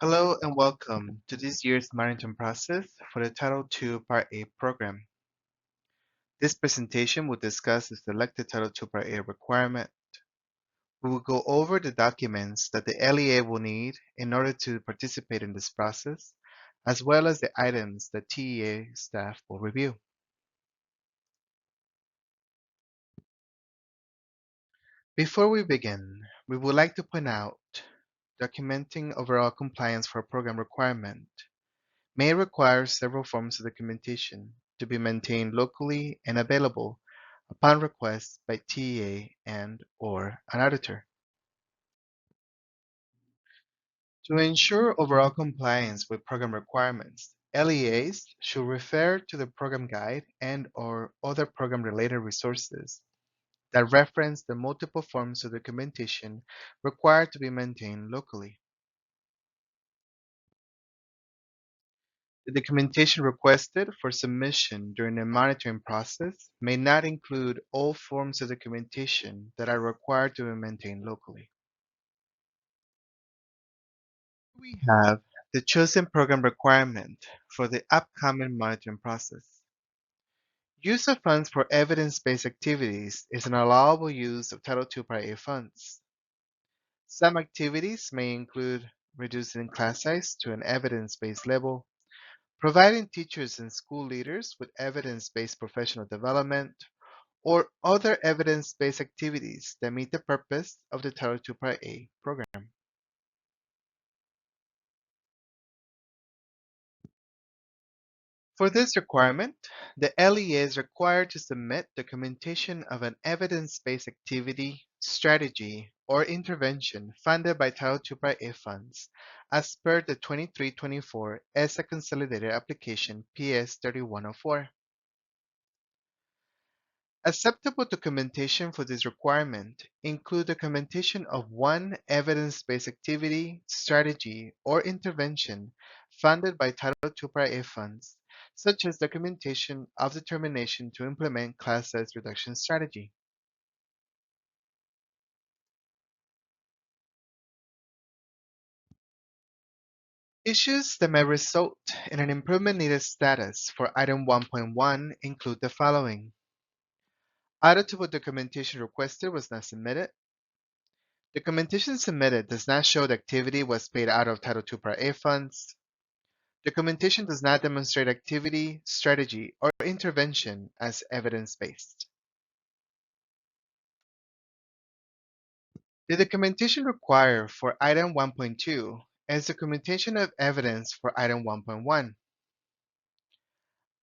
Hello and welcome to this year's marathon process for the Title II Part A program. This presentation will discuss the selected Title II Part A requirement. We will go over the documents that the LEA will need in order to participate in this process, as well as the items that TEA staff will review. Before we begin, we would like to point out documenting overall compliance for a program requirement may require several forms of documentation to be maintained locally and available upon request by TEA and/or an auditor. To ensure overall compliance with program requirements, LEAs should refer to the program guide and/or other program-related resources that reference the multiple forms of documentation required to be maintained locally. The documentation requested for submission during the monitoring process may not include all forms of documentation that are required to be maintained locally. We have the chosen program requirement for the upcoming monitoring process. Use of funds for evidence-based activities is an allowable use of Title II Part A funds. Some activities may include reducing class size to an evidence-based level, providing teachers and school leaders with evidence-based professional development, or other evidence-based activities that meet the purpose of the Title II Part A program. For this requirement, the LEA is required to submit documentation of an evidence-based activity, strategy, or intervention funded by Title II Part A funds as per the 23-24 ESSA Consolidated Application PS 3104. Acceptable documentation for this requirement include documentation of one evidence-based activity, strategy, or intervention funded by Title II Part A funds, such as documentation of determination to implement class size reduction strategy. Issues that may result in an improvement needed status for item 1.1 include the following. Auditable documentation requested was not submitted. Documentation submitted does not show the activity was paid out of Title II Part A funds. Documentation does not demonstrate activity, strategy, or intervention as evidence-based. The documentation required for item 1.2 is documentation of evidence for item 1.1.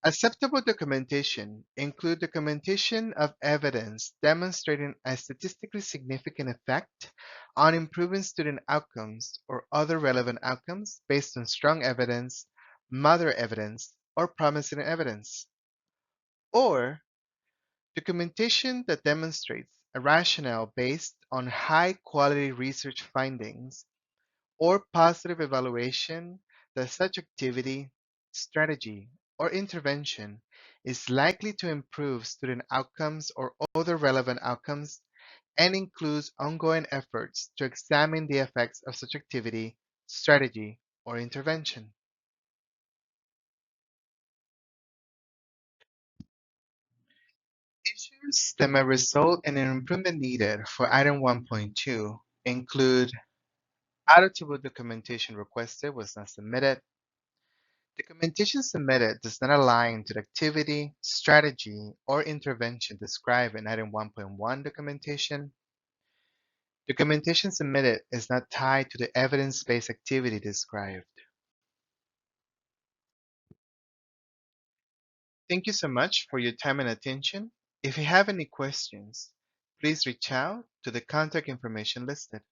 Acceptable documentation include documentation of evidence demonstrating a statistically significant effect on improving student outcomes or other relevant outcomes based on strong evidence, moderate evidence, or promising evidence, or documentation that demonstrates a rationale based on high-quality research findings or positive evaluation that such activity, strategy, or intervention is likely to improve student outcomes or other relevant outcomes and includes ongoing efforts to examine the effects of such activity, strategy, or intervention. Issues that may result in an improvement needed for item 1.2 include auditable documentation requested was not submitted. Documentation submitted does not align to the activity, strategy, or intervention described in item 1.1 documentation. Documentation submitted is not tied to the evidence-based activity described. Thank you so much for your time and attention. If you have any questions, please reach out to the contact information listed.